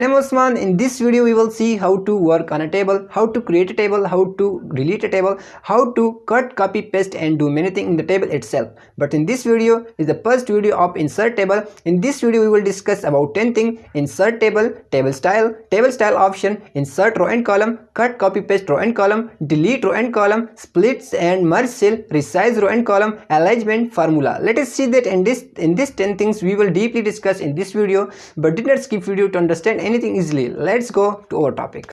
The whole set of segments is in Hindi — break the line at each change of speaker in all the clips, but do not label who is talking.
I'm Osman. In this video, we will see how to work on a table, how to create a table, how to delete a table, how to cut, copy, paste and do many things in the table itself. But in this video is the first video of insert table. In this video, we will discuss about 10 things: insert table, table style option, insert row and column, cut, copy, paste row and column, delete row and column, splits and merge cell, resize row and column, alignment formula. Let us see that in this 10 things we will deeply discuss in this video, but did not skip video to understand anything easily. Let's go to our topic.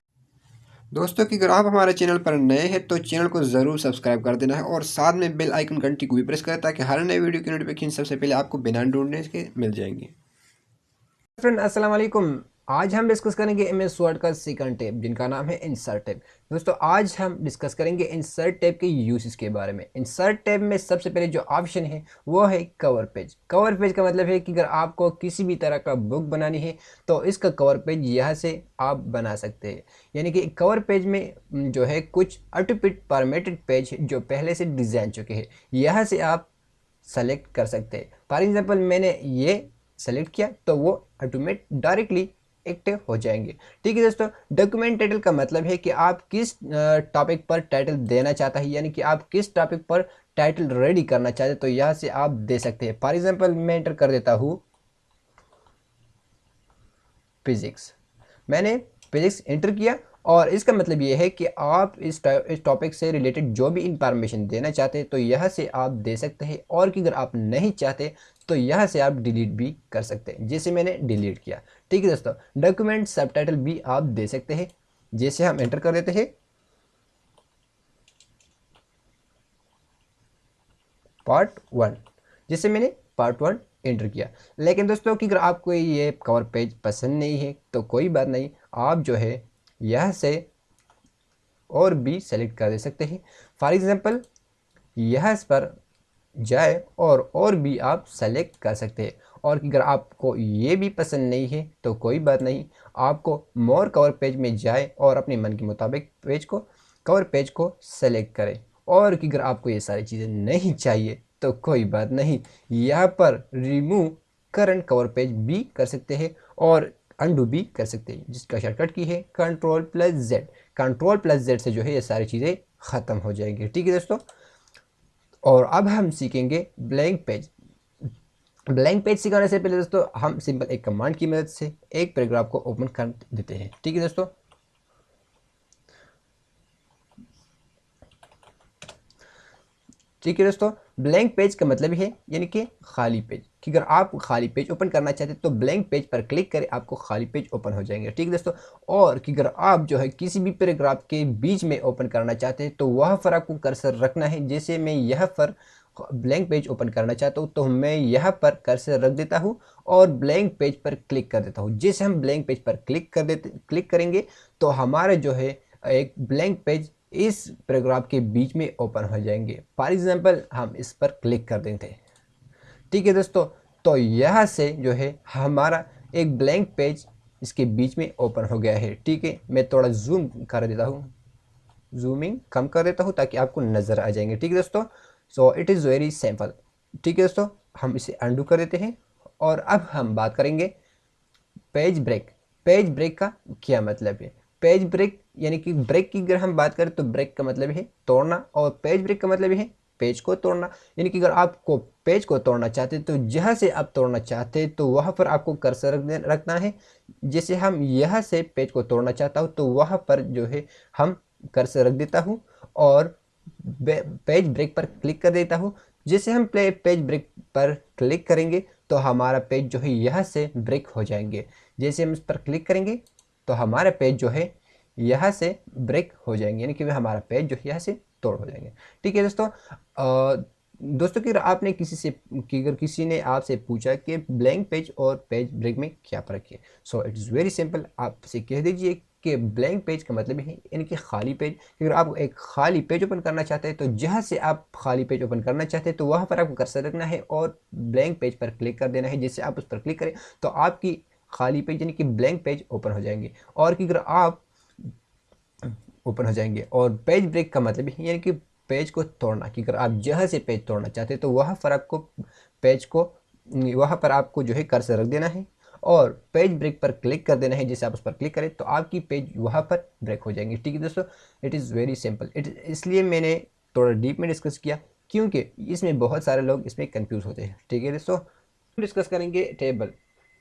दोस्तों की अगर आप हमारे चैनल पर नए हैं तो चैनल को ज़रूर सब्सक्राइब कर देना है और साथ में बेल आइकन घंटी को भी प्रेस करें ताकि हर नए वीडियो की नोटिफिकेशन सबसे पहले आपको बिना ढूंढने के मिल जाएंगी।
फ्रेंड अस्सलाम वालेकुम। आज हम डिस्कस करेंगे एमएस वर्ड का सेकंड टैब जिनका नाम है इंसर्ट टैब। दोस्तों आज हम डिस्कस करेंगे इंसर्ट टैब के यूसेस के बारे में। इंसर्ट टैब में सबसे पहले जो ऑप्शन है वो है कवर पेज। कवर पेज का मतलब है कि अगर आपको किसी भी तरह का बुक बनानी है तो इसका कवर पेज यहाँ से आप बना सकते हैं। यानी कि कवर पेज में जो है कुछ ऑटोमेटेड फॉर्मेटेड पेज जो पहले से डिज़ाइन चुके हैं, यहाँ से आप सेलेक्ट कर सकते हैं। फॉर एग्जाम्पल मैंने ये सेलेक्ट किया तो वो ऑटोमेट डायरेक्टली एक्टिव हो जाएंगे। ठीक है दोस्तों, डॉक्यूमेंट टाइटल का मतलब है कि आप किस टॉपिक पर टाइटल देना चाहते हैं, यानी कि आप किस टॉपिक पर टाइटल रेडी करना चाहते हैं तो यहाँ से आप दे सकते हैं। फॉर एग्जांपल मैं एंटर कर देता हूँ फिजिक्स। मैंने फिजिक्स एंटर किया और इसका मतलब ये है कि आप इस टॉपिक से रिलेटेड जो भी इंफॉर्मेशन देना चाहते हैं तो यहाँ से आप दे सकते हैं, और कि अगर आप नहीं चाहते तो यहाँ से आप डिलीट भी कर सकते हैं, जैसे मैंने डिलीट किया। ठीक है दोस्तों, डॉक्यूमेंट सबटाइटल भी आप दे सकते हैं, जैसे हम एंटर कर देते हैं पार्ट 1, जैसे मैंने पार्ट 1 एंटर किया। लेकिन दोस्तों कि अगर आपको ये कवर पेज पसंद नहीं है तो कोई बात नहीं, आप जो है यहाँ से और भी सेलेक्ट कर दे सकते हैं। फॉर एग्जांपल यहाँ पर जाए और भी आप सेलेक्ट कर सकते हैं। और अगर आपको ये भी पसंद नहीं है तो कोई बात नहीं, आपको मोर कवर पेज में जाए और अपने मन के मुताबिक कवर पेज को सेलेक्ट करें। और कि अगर आपको ये सारी चीज़ें नहीं चाहिए तो कोई बात नहीं, यहाँ पर रिमूव करंट कवर पेज भी कर सकते हैं और अंडू भी कर सकते हैं, जिसका शॉर्टकट की है Ctrl+Z। Ctrl+Z से जो है ये सारी चीज़ें ख़त्म हो जाएंगी। ठीक है दोस्तों, और अब हम सीखेंगे ब्लैंक पेज। ब्लैंक पेज सिखाने से पहले दोस्तों हम सिंपल एक कमांड की मदद से एक पैराग्राफ को ओपन कर देते हैं। ठीक है दोस्तों, ठीक है दोस्तों, ब्लैंक पेज का मतलब है यानी कि खाली पेज। कि अगर आप खाली पेज ओपन करना चाहते हैं तो ब्लैंक पेज पर क्लिक करें, आपको खाली पेज ओपन हो जाएंगे। ठीक है दोस्तों, और कि अगर आप जो है किसी भी पैराग्राफ के बीच में ओपन करना चाहते हैं तो वहाँ पर आपको कर्सर रखना है। जैसे मैं यहाँ पर ब्लैंक पेज ओपन करना चाहता हूँ तो मैं यहाँ पर कर्सर रख देता हूँ और ब्लैंक पेज पर क्लिक कर देता हूँ। जैसे हम ब्लैंक पेज पर क्लिक करेंगे तो हमारा जो है एक ब्लैंक पेज इस पैराग्राफ के बीच में ओपन हो जाएंगे। फॉर एग्जांपल हम इस पर क्लिक कर देते हैं। ठीक है दोस्तों, तो यहाँ से जो है हमारा एक ब्लैंक पेज इसके बीच में ओपन हो गया है। ठीक है, मैं थोड़ा जूम कर देता हूँ, जूमिंग कम कर देता हूँ ताकि आपको नज़र आ जाएंगे। ठीक है दोस्तों, so it is very simple. ठीक है दोस्तों, हम इसे अंडू कर देते हैं और अब हम बात करेंगे पेज ब्रेक। पेज ब्रेक का क्या मतलब है? पेज ब्रेक यानी कि ब्रेक की अगर हम बात करें तो ब्रेक का मतलब है तोड़ना, और पेज ब्रेक का मतलब है पेज को तोड़ना। यानी कि अगर आपको पेज को तोड़ना चाहते हैं तो जहाँ से आप तोड़ना चाहते हैं तो वहाँ पर आपको कर्सर रखना है। जैसे हम यहाँ से पेज को तोड़ना चाहता हूँ तो वहाँ पर जो है हम कर्सर रख देता हूँ और पेज ब्रेक पर क्लिक कर देता हूँ। जैसे हम पेज ब्रेक पर क्लिक करेंगे तो हमारा पेज जो है यहाँ से ब्रेक हो जाएंगे। जैसे हम इस पर क्लिक करेंगे तो हमारा पेज जो है यहाँ से ब्रेक हो जाएंगे, यानी कि हमारा पेज जो है यहाँ से तोड़ हो जाएंगे। ठीक है दोस्तों, दोस्तों कि आपने अगर किसी ने आपसे पूछा कि ब्लैंक पेज और पेज ब्रेक में क्या फ़र्क है, so it is very simple. आपसे कह दीजिए कि ब्लैंक पेज का मतलब है यानी कि खाली पेज। अगर आप एक खाली पेज ओपन करना चाहते हैं तो जहाँ से आप खाली पेज ओपन करना चाहते हैं तो वहाँ पर आपको कर्सर रखना है और ब्लैंक पेज पर क्लिक कर देना है। जैसे आप उस पर क्लिक करें तो आपकी खाली पेज यानी कि ब्लैंक पेज ओपन हो जाएंगे, और कि अगर आप ओपन हो जाएंगे। और पेज ब्रेक का मतलब है यानी कि पेज को तोड़ना, कि अगर आप जहाँ से पेज तोड़ना चाहते हैं तो वहाँ पर आपको जो है कर्सर रख देना है और पेज ब्रेक पर क्लिक कर देना है। जैसे आप उस पर क्लिक करें तो आपकी पेज वहाँ पर ब्रेक हो जाएंगे। ठीक है दोस्तों, इट इज़ वेरी सिंपल। इसलिए मैंने थोड़ा डीप में डिस्कस किया क्योंकि इसमें बहुत सारे लोग इसमें कंफ्यूज होते हैं। ठीक है दोस्तों, डिस्कस करेंगे टेबल।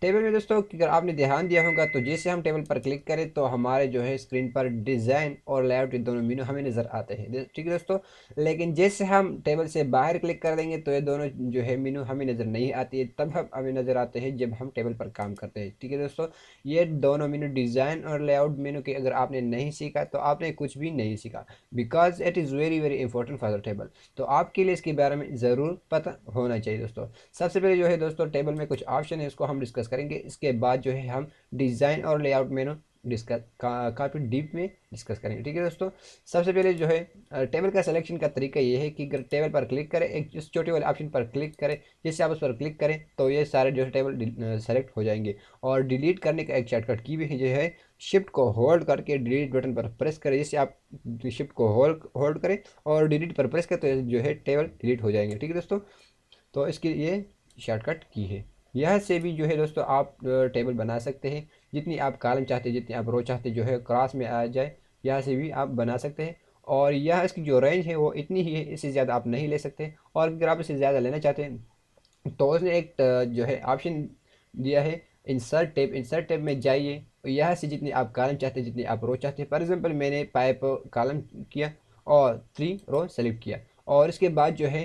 टेबल में दोस्तों अगर आपने ध्यान दिया होगा तो जैसे हम टेबल पर क्लिक करें तो हमारे जो है स्क्रीन पर डिज़ाइन और लेआउट दोनों मेनू हमें नज़र आते हैं। ठीक है दोस्तों, लेकिन जैसे हम टेबल से बाहर क्लिक कर देंगे तो ये दोनों जो है मेनू हमें नज़र नहीं आती है, तब हम हमें नज़र आते हैं जब हम टेबल पर काम करते हैं। ठीक है दोस्तों, ये दोनों मेनू डिज़ाइन और लेआउट मेनू के अगर आपने नहीं सीखा तो आपने कुछ भी नहीं सीखा, because it is very very important for the table. तो आपके लिए इसके बारे में ज़रूर पता होना चाहिए दोस्तों। सबसे पहले जो है दोस्तों टेबल में कुछ ऑप्शन है, उसको हम डिस्कस करेंगे। इसके बाद जो है हम डिज़ाइन और लेआउट मेनू डिस्कस काफ़ी डीप में डिस्कस करेंगे। ठीक है दोस्तों, सबसे पहले जो है टेबल का सिलेक्शन का तरीका ये है कि अगर टेबल पर क्लिक करें, एक इस छोटे वाले ऑप्शन पर क्लिक करें, जैसे आप उस पर क्लिक करें तो ये सारे जो है टेबल सेलेक्ट हो जाएंगे। और डिलीट करने का एक शॉर्टकट की भी है, जो है शिफ्ट को होल्ड करके डिलीट बटन पर प्रेस करें। जैसे आप शिफ्ट को होल्ड होल्ड करें और डिलीट पर प्रेस करें तो जो है टेबल डिलीट हो जाएंगे। ठीक है दोस्तों, तो इसकी ये शॉर्टकट की है। यह से भी जो है दोस्तों आप टेबल बना सकते हैं, जितनी आप कॉलम चाहते हैं, जितनी आप रो चाहते हैं जो है क्रॉस में आ जाए, यहाँ से भी आप बना सकते हैं। और यह इसकी जो रेंज है वो इतनी ही है, इससे ज़्यादा आप नहीं ले सकते। और अगर आप इससे ज़्यादा लेना चाहते हैं तो उसने एक जो है ऑप्शन दिया है इंसर्ट टैब। इंसर्ट टैब में जाइए, यहाँ से जितनी आप कॉलम चाहते हैं, जितनी आप रो चाहते हैं, फॉर एग्जांपल मैंने पाइप कॉलम किया और 3 रो सेलेक्ट किया। और इसके बाद जो है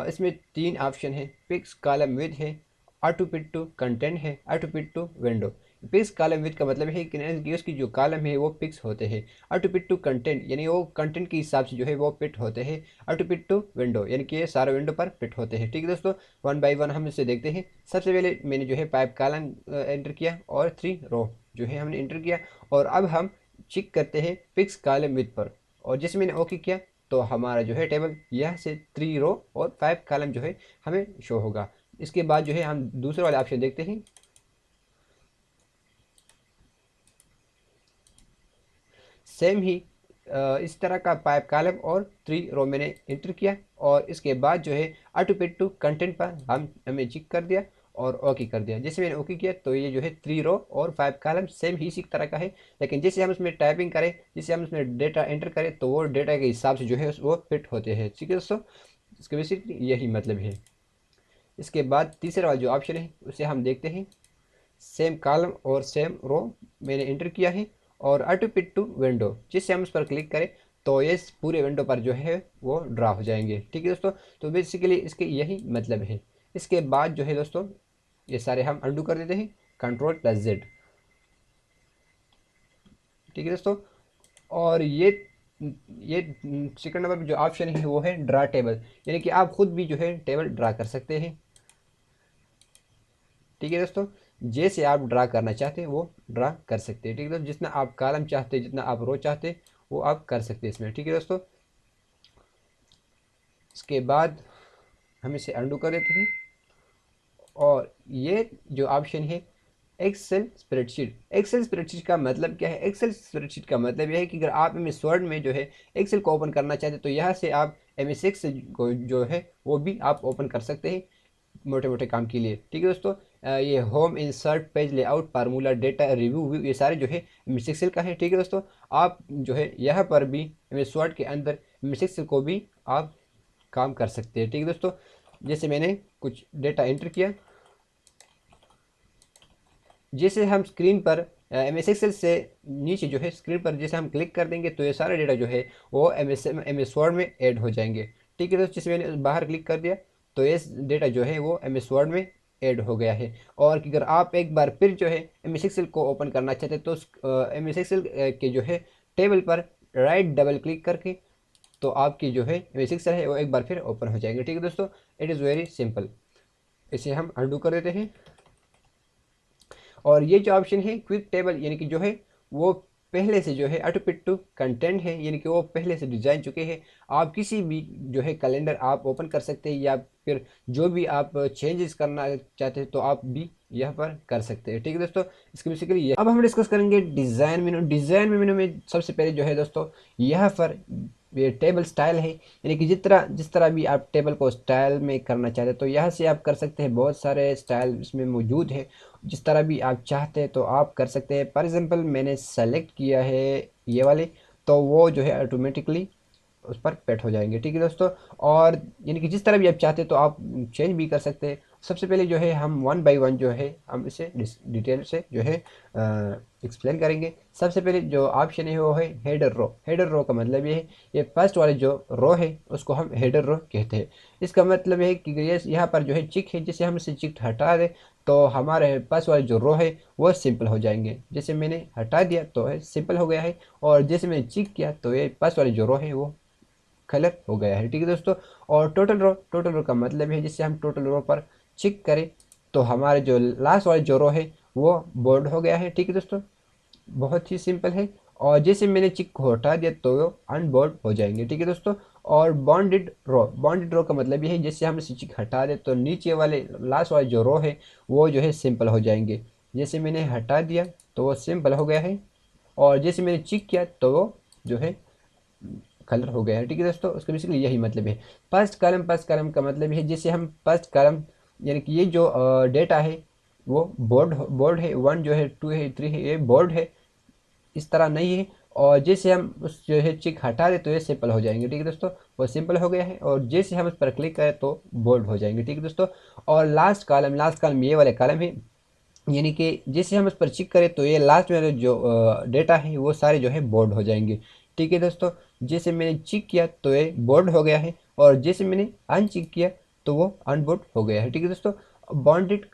इसमें 3 ऑप्शन है, पिक्स कॉलम विद है, ऑटो फिट टू कंटेंट है, auto fit to window. Fixed column width का मतलब है कि उसकी जो कॉलम है वो पिक्स होते हैं। ऑटो फिट टू कंटेंट यानी वो कंटेंट के हिसाब से जो है वो फिट होते हैं। ऑटो फिट टू विंडो यानी कि ये सारे विंडो पर फिट होते हैं। ठीक है दोस्तों, वन बाय वन हम इसे देखते हैं। सबसे पहले मैंने जो है पाइप कॉलम एंटर किया और 3 रो जो है हमने एंटर किया। और अब हम चेक करते हैं पिक्स कॉलम विद पर, और जैसे मैंने ओके किया तो हमारा जो है टेबल यह से 3 रो और 5 कॉलम जो है हमें शो होगा। इसके बाद जो है हम दूसरे वाले ऑप्शन देखते हैं। सेम ही इस तरह का पाइप कॉलम और 3 रो मैंने एंटर किया। और इसके बाद जो है ऑटो फिट टू कंटेंट पर हमें चेक कर दिया और ओके कर दिया। जैसे मैंने ओके किया तो ये जो है 3 रो और 5 कॉलम सेम ही इसी तरह का है, लेकिन जैसे हम उसमें टाइपिंग करें, जैसे हम उसमें डेटा एंटर करें तो वो डेटा के हिसाब से जो है वो फिट होते हैं। ठीक है दोस्तों, इसके बेसिकली यही मतलब है। इसके बाद तीसरा वाला जो ऑप्शन है उसे हम देखते हैं। सेम कॉलम और सेम रो मैंने एंटर किया है और ऑटो फिट टू विंडो, जिससे हम उस पर क्लिक करें तो ये पूरे विंडो पर जो है वो ड्रा हो जाएंगे। ठीक है दोस्तों, तो बेसिकली इसके यही मतलब है। इसके बाद जो है दोस्तों ये सारे हम अंडू कर देते हैं, Ctrl+Z। ठीक है दोस्तों, और ये सेकंड नंबर पर जो ऑप्शन है वो है ड्रा टेबल, यानी कि आप खुद भी जो है टेबल ड्रा कर सकते हैं। ठीक है दोस्तों, जैसे आप ड्रा करना चाहते हैं वो ड्रा कर सकते हैं। ठीक है दोस्तों, जितना आप कॉलम चाहते हैं, जितना आप रो चाहते हैं वो आप कर सकते हैं इसमें। ठीक है दोस्तों, इसके बाद हम इसे अंडू कर देते हैं। और ये जो ऑप्शन है एक्सेल स्प्रेडशीट। एक्सेल स्प्रेडशीट का मतलब क्या है? एक्सेल स्प्रेडशीट का मतलब यह है कि अगर आप एम एस वर्ड में जो है एक्सेल को ओपन करना चाहते हैं तो यहाँ से आप एम एस एक्सेल को जो है वो भी आप ओपन कर सकते हैं मोटे मोटे काम के लिए। ठीक है दोस्तों, ये home, insert, page layout, formula, data, review view, ये सारे जो है एम एस एक्सेल का है। ठीक है दोस्तों, आप जो है यहाँ पर भी एम एस वर्ड के अंदर एम एस एक्सेल को भी आप काम कर सकते हैं। ठीक है दोस्तों, जैसे मैंने कुछ डेटा एंटर किया, जैसे हम स्क्रीन पर एम एस एक्सेल से नीचे जो है स्क्रीन पर जैसे हम क्लिक कर देंगे तो ये सारे डेटा जो है वो एम एस वर्ड में ऐड हो जाएंगे। ठीक है दोस्तों, जैसे मैंने बाहर क्लिक कर दिया तो ये डेटा जो है वो एम एस वर्ड में ऐड हो गया है। और अगर आप एक बार फिर जो है एम एस एक्सेल को ओपन करना चाहते हैं तो एम एस एक्सेल के जो है टेबल पर राइट डबल क्लिक करके तो आपकी जो है एम एस एक्सेल है वो एक बार फिर ओपन हो जाएंगे। ठीक है दोस्तों, इट इज़ वेरी सिंपल। इसे हम अंडू कर देते हैं। और ये जो ऑप्शन है क्विक टेबल, यानी कि जो है वो पहले से जो है ऑटो फिट टू कंटेंट है, यानी कि वो पहले से डिज़ाइन चुके हैं। आप किसी भी जो है कैलेंडर आप ओपन कर सकते हैं, या फिर जो भी आप चेंजेस करना चाहते हैं तो आप भी यहाँ पर कर सकते हैं। ठीक है दोस्तों, इसके बेसिकली अब हम डिस्कस करेंगे डिज़ाइन मेनू। डिज़ाइन मेनू में सबसे पहले जो है दोस्तों यहाँ पर ये टेबल स्टाइल है, यानी कि जिस तरह भी आप टेबल को स्टाइल में करना चाहते हैं तो यहाँ से आप कर सकते हैं। बहुत सारे स्टाइल इसमें मौजूद है, जिस तरह भी आप चाहते हैं तो आप कर सकते हैं। फॉर एग्जांपल मैंने सेलेक्ट किया है ये वाले, तो वो जो है ऑटोमेटिकली उस पर पेट हो जाएंगे। ठीक है दोस्तों, और यानी कि जिस तरह भी आप चाहते हैं तो आप चेंज भी कर सकते हैं। सबसे पहले जो है हम वन बाय वन जो है हम इसे डिटेल से जो है एक्सप्लेन करेंगे। सबसे पहले जो ऑप्शन है वो है हेडर रो। हेडर रो का मतलब ये है, ये फर्स्ट वाले जो रो है उसको हम हेडर रो कहते हैं। इसका मतलब है कि ये यहाँ पर जो है चिक है, जैसे हम इसे चिक हटा दें तो हमारे पास वाले जो रो है वो सिंपल हो जाएंगे। जैसे मैंने हटा दिया तो है सिंपल हो गया है, और जैसे मैंने चिक किया तो ये फर्स्ट वाले जो रो है वो कलर हो गया है। ठीक है दोस्तों, और टोटल रो का मतलब है जिससे हम टोटल रो पर चेक करें तो हमारे जो लास्ट वाले जो रो है वो बोल्ड हो गया है। ठीक है दोस्तों, बहुत ही सिंपल है। और जैसे मैंने चिक को हटा दिया तो वो अनबोल्ड हो जाएंगे। ठीक है दोस्तों, और बॉन्डेड रो का मतलब ये है जैसे हम इसे चिक हटा दें तो नीचे वाले लास्ट वाले जो रो है वो जो है सिंपल हो जाएंगे। जैसे मैंने हटा दिया तो वो सिंपल हो गया है, और जैसे मैंने चिक किया तो वो जो है कलर हो गया है। ठीक है दोस्तों, उसका बेसिकली यही मतलब है। फर्स्ट कॉलम का मतलब है जैसे हम फर्स्ट कॉलम यानी कि ये जो डेटा है वो बोर्ड है, वन जो है, टू है, थ्री है, ये बोर्ड है, इस तरह नहीं है। और जैसे हम उस जो है चिक हटा दें तो ये सिंपल हो जाएंगे। ठीक है दोस्तों, वो सिंपल हो गया है, और जैसे हम उस पर क्लिक करें तो बोल्ड हो जाएंगे। ठीक है दोस्तों, और लास्ट कॉलम ये वाले कॉलम है, यानी कि जैसे हम उस पर चिक करें तो ये लास्ट में जो डेटा है वो सारे जो है बोर्ड हो जाएंगे। ठीक है दोस्तों, जैसे मैंने चिक किया तो ये बोर्ड हो गया है, और जैसे मैंने अनचिक किया तो वो अनबोर्ड हो गया है। ठीक है दोस्तों, बॉन्डेड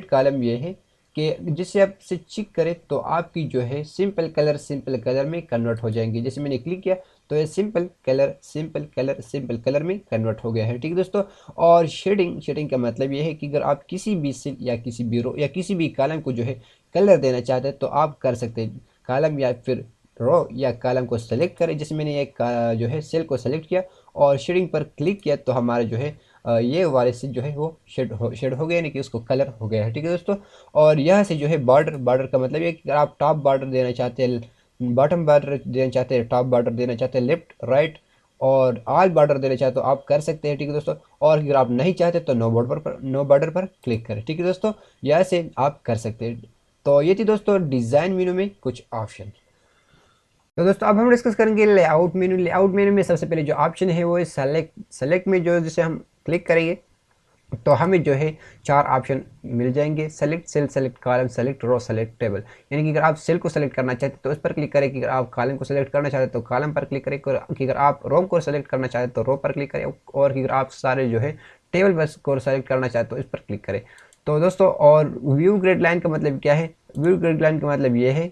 कॉलम ये है कि जिससे आप से चिक करें तो आपकी जो है सिंपल कलर में कन्वर्ट हो जाएंगे। जैसे मैंने क्लिक किया तो ये सिंपल कलर में कन्वर्ट हो गया है। ठीक है दोस्तों, और शेडिंग का मतलब ये है कि अगर आप किसी भी सेल या किसी भी रो या किसी भी कॉलम को जो है कलर देना चाहते हैं तो आप कर सकते हैं। कॉलम या फिर रो या कॉलम को सेलेक्ट करें, जैसे मैंने एक जो है सेल को सेलेक्ट किया और शेडिंग पर क्लिक किया तो हमारा जो है ये वाले से जो है वो शेड हो गया, यानी कि उसको कलर हो गया है। ठीक है दोस्तों, और यहाँ से जो है बॉर्डर का मतलब ये कि अगर आप टॉप बॉर्डर देना चाहते हैं, बॉटम बॉर्डर देना चाहते हैं, टॉप बॉर्डर देना चाहते हैं, लेफ्ट राइट और ऑल बॉर्डर देना चाहते तो आप कर सकते हैं। ठीक है दोस्तों, और अगर आप नहीं चाहते तो नो बॉर्डर पर क्लिक करें। ठीक है दोस्तों, यहाँ से आप कर सकते हैं। तो ये थी दोस्तों डिज़ाइन मेनू में कुछ ऑप्शन। तो दोस्तों अब हम डिस्कस करेंगे लेआउट मेनू में सबसे पहले जो ऑप्शन है वो है सेलेक्ट में जो जिसे हम क्लिक करेंगे तो हमें जो है 4 ऑप्शन मिल जाएंगे। Select cell, select column, select row, select table. यानी कि अगर आप सेल को सेलेक्ट करना चाहते हैं तो उस पर क्लिक करें, कि अगर आप कॉलम को सेलेक्ट करना चाहते हैं तो कॉलम पर क्लिक करें, कि अगर आप रो को सेलेक्ट करना चाहते हैं तो रो पर क्लिक करें, और अगर आप सारे जो है टेबल बस को सेलेक्ट करना चाहते हो तो इस पर क्लिक करें। तो दोस्तों, और व्यू ग्रिड लाइन का मतलब क्या है? व्यू ग्रिड लाइन का मतलब ये है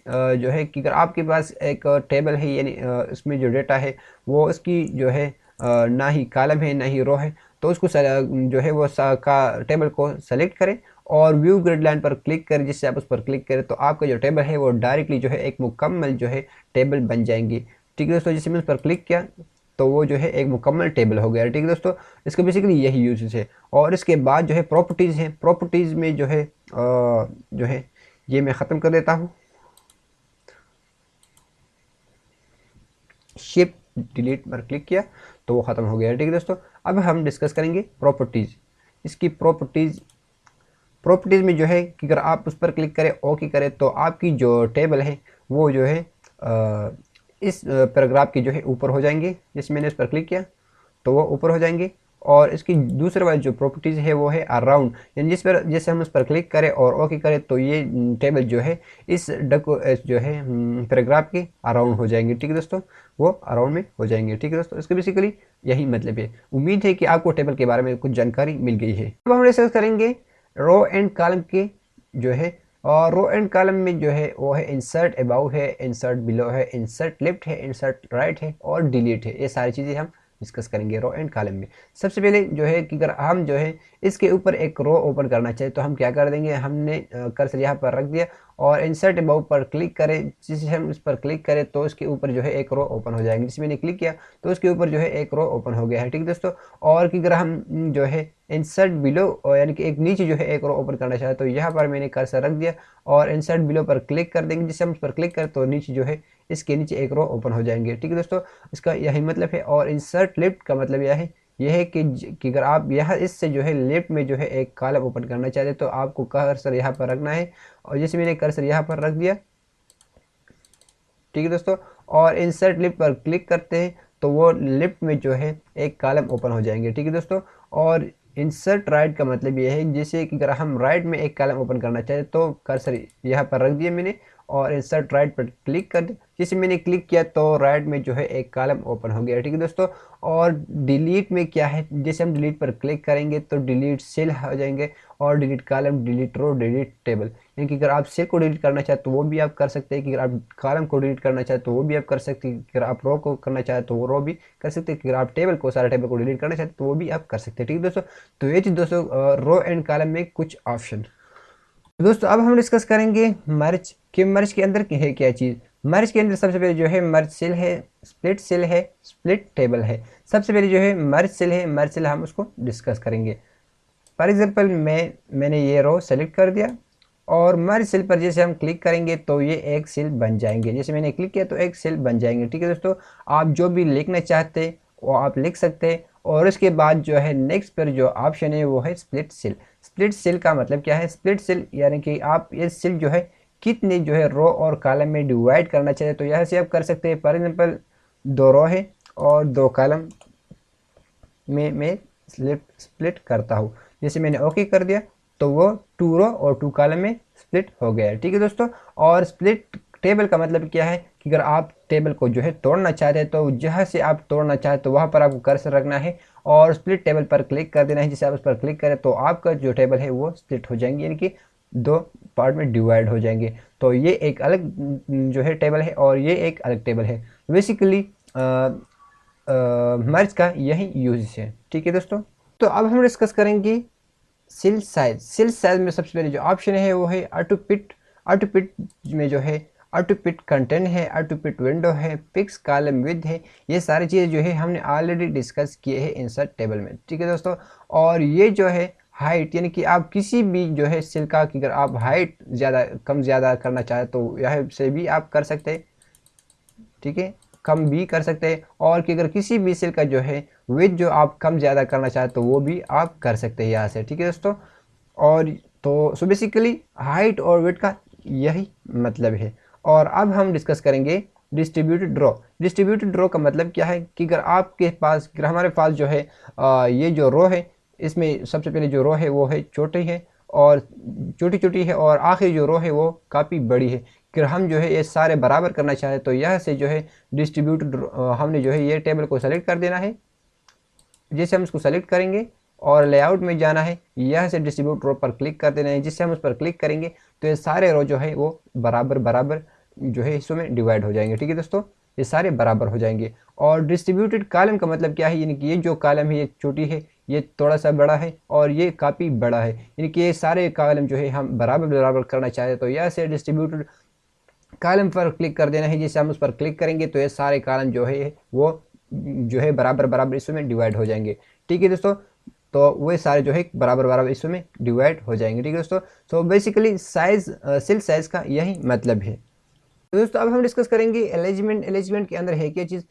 जो है कि अगर आपके पास एक टेबल है, यानी इसमें जो डेटा है वो उसकी जो है ना ही कॉलम है ना ही रो है, तो उसको जो है वो का टेबल को सेलेक्ट करें और व्यू ग्रिड लाइन पर क्लिक करें। जिससे आप उस पर क्लिक करें तो आपका जो टेबल है वो डायरेक्टली जो है एक मुकम्मल जो है टेबल बन जाएंगी। ठीक है दोस्तों, जैसे मैंने उस पर क्लिक किया तो वो जो है एक मुकम्मल टेबल हो गया। ठीक है दोस्तों, इसका बेसिकली यही यूज है। और इसके बाद जो है प्रॉपर्टीज़ है, प्रॉपर्टीज़ में जो है ये मैं ख़त्म कर देता हूँ। शिफ्ट डिलीट पर क्लिक किया तो वो ख़त्म हो गया। ठीक है दोस्तों, अब हम डिस्कस करेंगे प्रॉपर्टीज़। इसकी प्रॉपर्टीज़ में जो है कि अगर आप उस पर क्लिक करें, ओके करें, तो आपकी जो टेबल है वो जो है इस पैराग्राफ के जो है ऊपर हो जाएंगे। जैसे मैंने इस पर क्लिक किया तो वो ऊपर हो जाएंगे। और इसकी दूसरे वाली जो प्रॉपर्टीज़ है वो है अराउंड, यानी जिस पर जैसे हम उस पर क्लिक करें और ओके करें तो ये टेबल जो है इस जो है पैराग्राफ के अराउंड हो जाएंगे। ठीक है दोस्तों, वो अराउंड में हो जाएंगे। ठीक है दोस्तों, इसका बेसिकली यही मतलब है। उम्मीद है कि आपको टेबल के बारे में कुछ जानकारी मिल गई है। अब हम डिस्कस करेंगे रो एंड कॉलम के जो है, और रो एंड कॉलम में जो है वो है इंसर्ट अबाउ है, इंसर्ट बिलो है, इंसर्ट लेफ्ट है, इंसर्ट राइट है और डिलीट है। ये सारी चीज़ें हम डिस्कस करेंगे रो एंड कॉलम में। सबसे पहले जो है कि अगर हम जो है इसके ऊपर एक रो ओपन करना चाहे तो हम क्या कर देंगे, हमने कर्सर यहाँ पर रख दिया और इंसर्ट अबाउ पर क्लिक करें। जिसे हम इस पर क्लिक करें तो उसके ऊपर जो है एक रो ओपन हो जाएगी। जिसमें मैंने क्लिक किया तो उसके ऊपर जो है एक रो ओपन हो गया है। ठीक है दोस्तों, और कि अगर हम जो है इंसर्ट बिलो, और यानी कि एक नीचे जो है एक रो ओपन करना चाहते तो यहाँ पर मैंने कर्सर रख दिया और इंसर्ट बिलो पर क्लिक कर देंगे। जिससे हम उस पर क्लिक करें तो नीचे जो है इसके नीचे एक रो ओपन हो जाएंगे। ठीक है दोस्तों, इसका यही मतलब है। और इंसर्ट लेफ्ट का मतलब यह है कि अगर आप यहाँ इससे जो है लेफ्ट में जो है एक कॉलम ओपन करना चाहते हैं तो आपको कर्सर यहाँ पर रखना है। और जैसे मैंने कर्सर यहाँ पर रख दिया, ठीक है दोस्तों, और इंसर्ट लिफ्ट पर क्लिक करते हैं तो वो लिफ्ट में जो है एक कॉलम ओपन हो जाएंगे। ठीक है दोस्तों, और इंसर्ट राइट का मतलब ये है जैसे कि अगर हम राइट में एक कॉलम ओपन करना चाहते तो कर्सर यहाँ पर रख दिया मैंने और इंसर्ट राइट पर क्लिक कर दिया। जैसे मैंने क्लिक किया तो राइट में जो है एक कॉलम ओपन हो गया। ठीक है दोस्तों, और डिलीट में क्या है, जैसे हम डिलीट पर क्लिक करेंगे तो डिलीट सेल हो जाएंगे और डिलीट कॉलम, डिलीट रो, डिलीट टेबल। यानी कि अगर आप सेल को डिलीट करना चाहते तो वो भी आप कर सकते हैं, कि अगर आप कॉलम को डिलीट करना चाहते तो वो भी आप कर सकते हैं, अगर आप रो को करना चाहते तो वो रो भी कर सकते हैं, अगर आप टेबल को, सारा टेबल को डिलीट करना चाहते तो वो भी आप कर सकते हैं। ठीक है दोस्तों, तो ये चीज़ दोस्तों रो एंड कॉलम में कुछ ऑप्शन। दोस्तों अब हम डिस्कस करेंगे मर्ज, कि मर्ज के अंदर है क्या चीज़। मर्ज के अंदर सबसे पहले जो है मर्ज सेल है, स्प्लिट सेल है, स्प्लिट टेबल है। सबसे पहले जो है मर्ज सेल है, मर्ज सेल हम उसको डिस्कस करेंगे। फॉर एग्जांपल मैंने ये रो सेलेक्ट कर दिया और मर्ज सेल पर जैसे हम क्लिक करेंगे तो ये एक सेल बन जाएंगे। जैसे मैंने क्लिक किया तो एक सेल बन जाएंगे। ठीक है दोस्तों, आप जो भी लिखना चाहते हैं वो आप लिख सकते हैं। और उसके बाद जो है नेक्स्ट पर जो ऑप्शन है वो है स्प्लिट सेल। स्प्लिट सेल का मतलब क्या है, स्प्लिट सेल यानी कि आप ये सेल जो है कितने जो है रो और कॉलम में डिवाइड करना चाहिए तो यहाँ से आप कर सकते हैं। फॉर एग्जाम्पल 2 रो है और 2 कॉलम में मैं स्प्लिट करता हूँ। जैसे मैंने ओके कर दिया तो वो 2 रो और 2 कॉलम में स्प्लिट हो गया। ठीक है दोस्तों, और स्प्लिट टेबल का मतलब क्या है कि अगर आप टेबल को जो है तोड़ना चाहते हैं तो जहाँ से आप तोड़ना चाहते तो वहाँ पर आपको कर्सर रखना है और स्प्लिट टेबल पर क्लिक कर देना है। जिसे आप उस पर क्लिक करें तो आपका जो टेबल है वो स्प्लिट हो जाएंगे, यानी कि 2 पार्ट में डिवाइड हो जाएंगे। तो ये एक अलग जो है टेबल है और ये एक अलग टेबल है। बेसिकली मर्ज का यही यूज है। ठीक है दोस्तों, तो अब हम डिस्कस करेंगे सेल साइज। सेल साइज में सबसे पहले जो ऑप्शन है वो है ऑटो पिट। ऑटो पिट में जो है ऑटो पिट कंटेंट है, ऑटो पिट विंडो है, पिक्स कॉलम विद है। ये सारी चीज़ें जो है हमने ऑलरेडी डिस्कस किए हैं इंसर्ट टेबल में। ठीक है दोस्तों, और ये जो है हाइट, यानी कि आप किसी भी जो है सेल का कि अगर आप हाइट ज़्यादा कम ज़्यादा करना चाहें तो यह से भी आप कर सकते हैं। ठीक है, कम भी कर सकते हैं। और कि अगर किसी भी सेल का जो है विड्थ जो आप कम ज़्यादा करना चाहते तो वो भी आप कर सकते हैं यहाँ से। ठीक है दोस्तों, और तो सो बेसिकली हाइट और विड्थ का यही मतलब है। और अब हम डिस्कस करेंगे डिस्ट्रीब्यूटेड रो। डिस्ट्रीब्यूटेड रो का मतलब क्या है कि अगर आपके पास, अगर हमारे पास जो है ये जो रो है इसमें सबसे पहले जो रो है वो है छोटी है और छोटी छोटी है और आखिरी जो रो है वो काफ़ी बड़ी है। फिर हम जो है ये सारे बराबर करना चाहें तो यह से जो है डिस्ट्रीब्यूटेड हमने जो है ये टेबल को सेलेक्ट कर देना है। जैसे हम इसको सेलेक्ट करेंगे और लेआउट में जाना है, यह से डिस्ट्रीब्यूट रो पर क्लिक कर देना है। जिससे हम उस पर क्लिक करेंगे तो ये सारे रो जो है वो बराबर बराबर जो है हिस्सों में डिवाइड हो जाएंगे। ठीक है दोस्तों, ये सारे बराबर हो जाएंगे। और डिस्ट्रीब्यूटेड कॉलम का मतलब क्या है, यानी कि ये जो कॉलम है ये छोटी है, ये थोड़ा सा बड़ा है और ये काफ़ी बड़ा है, यानी कि ये सारे कॉलम जो है हम बराबर बराबर करना चाहते तो यह से डिस्ट्रीब्यूटेड कॉलम पर क्लिक कर देना है। जैसे हम उस पर क्लिक करेंगे तो ये सारे कॉलम जो है वो जो है बराबर बराबर हिस्सों में डिवाइड हो जाएंगे। ठीक है दोस्तों, तो वो सारे जो है बराबर बराबर हिस्सों में डिवाइड हो जाएंगे। ठीक है दोस्तों, तो बेसिकली साइज सेल साइज का यही मतलब है। तो दोस्तों अब हम डिस्कस करेंगे एलिजमेंट। एलिजमेंट के अंदर है क्या चीज़।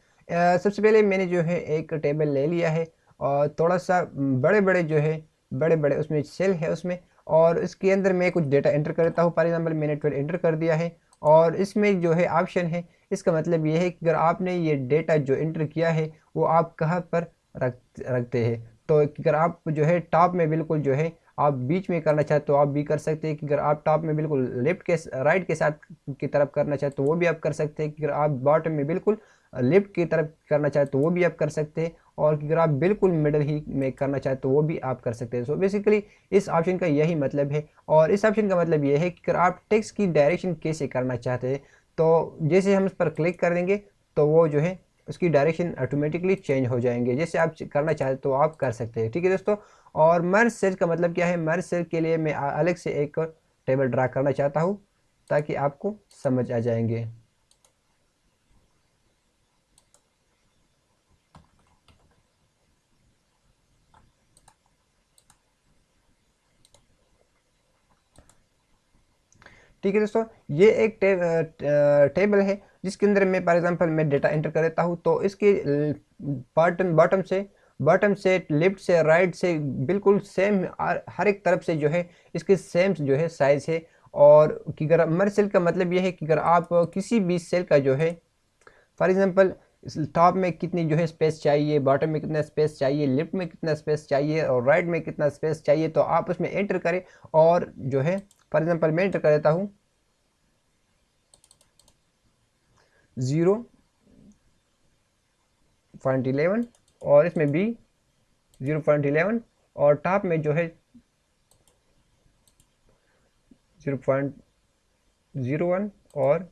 सबसे पहले मैंने जो है एक टेबल ले लिया है और थोड़ा सा बड़े बड़े जो है बड़े बड़े उसमें सेल है उसमें, और इसके अंदर मैं कुछ डेटा एंटर करता हूँ। फॉर एग्जाम्पल मैंने 12 एंटर कर दिया है और इसमें जो है ऑप्शन है, इसका मतलब ये है कि अगर आपने ये डेटा जो एंटर किया है वो आप कहाँ पर रखते हैं। तो अगर आप जो है टॉप में बिल्कुल जो है आप बीच में करना चाहते तो आप भी कर सकते हैं, कि अगर आप टॉप में बिल्कुल लेफ्ट के राइट के साथ की तरफ करना चाहते तो वो भी आप कर सकते हैं, कि अगर आप बॉटम में बिल्कुल लेफ्ट की तरफ करना चाहते तो वो भी आप कर सकते हैं, और अगर आप बिल्कुल मिडल ही में करना चाहते तो वो भी आप कर सकते हैं। सो बेसिकली इस ऑप्शन का यही मतलब है। और इस ऑप्शन का मतलब ये है कि अगर आप टेक्स्ट की डायरेक्शन कैसे करना चाहते हैं तो जैसे हम इस पर क्लिक कर देंगे तो वो जो है उसकी डायरेक्शन ऑटोमेटिकली चेंज हो जाएंगे। जैसे आप करना चाहते तो आप कर सकते हैं। ठीक है दोस्तों, और मर्ज सेल का मतलब क्या है, मर्ज सेल के लिए मैं अलग से एक टेबल ड्रा करना चाहता हूँ ताकि आपको समझ आ जाएंगे। ठीक है दोस्तों, ये एक टेबल है जिसके अंदर मैं फॉर एग्जांपल मैं डेटा एंटर कर देता हूँ, तो इसके बॉटम से लेफ्ट से राइट से बिल्कुल सेम हर एक तरफ से जो है इसके सेम जो है साइज है। और कि अगर मर्ज सेल का मतलब ये है कि अगर आप किसी भी सेल का जो है फॉर एग्जांपल टॉप में कितनी जो है स्पेस चाहिए, बॉटम में कितना स्पेस चाहिए, लेफ्ट में कितना स्पेस चाहिए और राइट में कितना स्पेस चाहिए, तो आप उसमें एंटर करें। और जो है फॉर एग्जांपल मैं एंटर कर देता हूँ 0.11 और इसमें भी 0.11 और टॉप में जो है 0.01 और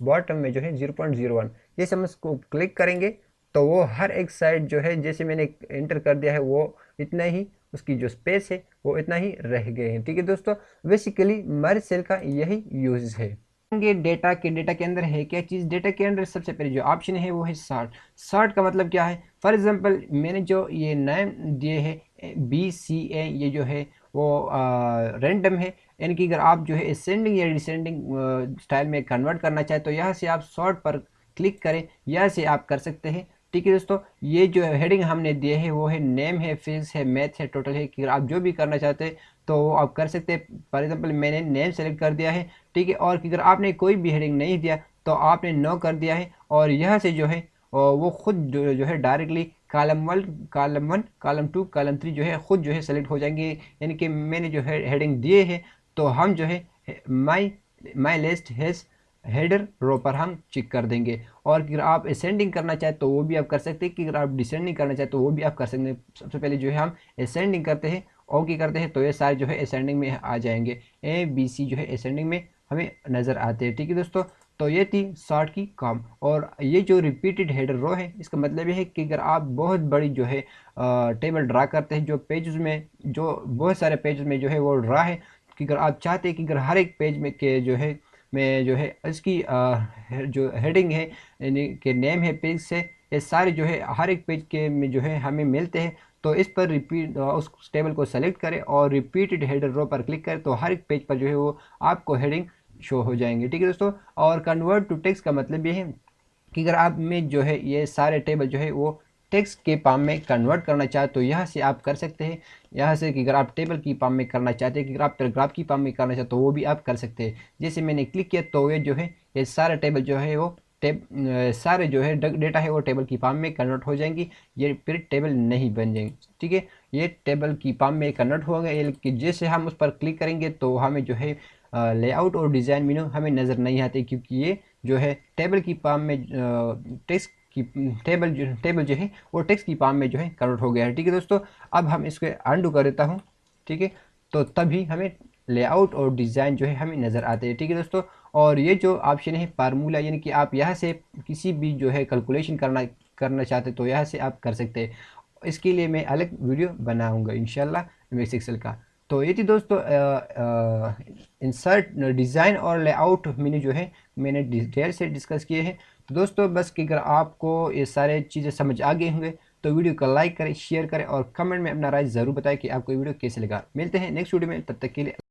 बॉटम में जो है 0.01। जैसे हम इसको क्लिक करेंगे तो वो हर एक साइड जो है जैसे मैंने एंटर कर दिया है वो इतना ही उसकी जो स्पेस है वो इतना ही रह गए हैं। ठीक है दोस्तों, बेसिकली मर्ज सेल का यही यूज है। डेटा के अंदर है क्या चीज़, डेटा के अंदर सबसे पहले जो ऑप्शन है वो है सॉर्ट। सॉर्ट का मतलब क्या है, फॉर एग्जांपल मैंने जो ये नाम दिए है BCA, ये जो है वो रैंडम है, यानी कि अगर आप जो है असेंडिंग या डिसेंडिंग स्टाइल में कन्वर्ट करना चाहे तो यहाँ से आप सॉर्ट पर क्लिक करें, यहाँ से आप कर सकते हैं। ठीक है दोस्तों, ये जो हेडिंग हमने दिए है वो है नेम है, फिजिक्स है, मैथ है, टोटल है, कि आप जो भी करना चाहते हैं तो वो आप कर सकते हैं। फॉर एग्जांपल मैंने नेम सेलेक्ट कर दिया है, ठीक है। और अगर आपने कोई भी हेडिंग नहीं दिया तो आपने नो कर दिया है, और यहाँ से जो है वो खुद जो है डायरेक्टली कॉलम 1, कॉलम 2, कॉलम 3 जो है खुद जो है सेलेक्ट हो जाएंगे। यानी कि मैंने जो है हेडिंग दिए है तो हम जो है my list has header row पर हम चेक कर देंगे। और अगर आप असेंडिंग करना चाहें तो वो भी आप कर सकते हैं, कि अगर आप डिसेंडिंग करना चाहें तो वो भी आप कर सकते हैं। सबसे पहले जो है हम असेंडिंग करते हैं, ओके करते हैं, तो ये सारे जो है असेंडिंग में आ जाएंगे, ABC जो है असेंडिंग में हमें नज़र आते हैं। ठीक है दोस्तों, तो ये थी सॉर्ट की काम। और ये जो रिपीटेड हेडर रो है इसका मतलब ये है कि अगर आप बहुत बड़ी जो है टेबल ड्रा करते हैं, जो पेजेस में जो बहुत सारे पेजेस में जो है वो ड्रा है, कि अगर आप चाहते हैं कि अगर हर एक पेज में के जो है में जो है इसकी जो हेडिंग है यानी कि नेम है पेज से, ये सारे जो है हर एक पेज के में जो है हमें मिलते हैं, तो इस पर रिपीट उस टेबल को सेलेक्ट करें और रिपीटेड हेडर रो पर क्लिक करें तो हर एक पेज पर जो है वो आपको हेडिंग शो हो जाएंगे। ठीक है दोस्तों, और कन्वर्ट टू टेक्स्ट का मतलब ये है कि अगर आप में जो है ये सारे टेबल जो है वो टेक्स्ट के फॉर्म में कन्वर्ट करना चाहे तो यहाँ से आप कर सकते हैं। यहाँ से कि अगर आप टेबल की फॉर्म में करना चाहते हैं, कि अगर आप पैराग्राफ की फॉर्म में करना चाहते तो वो भी आप कर सकते हैं। जैसे मैंने क्लिक किया तो ये जो है ये सारे टेबल जो है वो सारे जो है डेटा है वो टेबल की फॉर्म में कन्वर्ट हो जाएंगी, ये फिर टेबल नहीं बन जाएंगे। ठीक है, ये टेबल की फॉर्म में कन्वर्ट हो गए, लेकिन जैसे हम उस पर क्लिक करेंगे तो हमें जो है लेआउट और डिज़ाइन मेनू हमें नज़र नहीं आते, क्योंकि ये जो है टेबल की फॉर्म में टेक्स्ट की टेबल जो है वो टेक्स्ट की फॉर्म में जो है कन्वर्ट हो गया है। ठीक है दोस्तों, अब हम इसको अंडू कर देता हूँ। ठीक है, तो तभी हमें लेआउट और डिज़ाइन जो है हमें नज़र आते हैं। ठीक है दोस्तों, और ये जो ऑप्शन है फार्मूला, यानी कि आप यहाँ से किसी भी जो है कैलकुलेशन करना चाहते तो यहाँ से आप कर सकते हैं। इसके लिए मैं अलग वीडियो बनाऊंगा इंशाल्लाह एमएस एक्सेल का। तो ये थी दोस्तों इंसर्ट डिज़ाइन और लेआउट मैंने जो है मैंने डिटेल से डिस्कस किए हैं। तो दोस्तों बस कि अगर आपको ये सारे चीज़ें समझ आ गए होंगे तो वीडियो को लाइक करें, शेयर करें और कमेंट में अपना राय ज़रूर बताएं कि आपको ये वीडियो कैसे लगा। मिलते हैं नेक्स्ट वीडियो में, तब तक के लिए।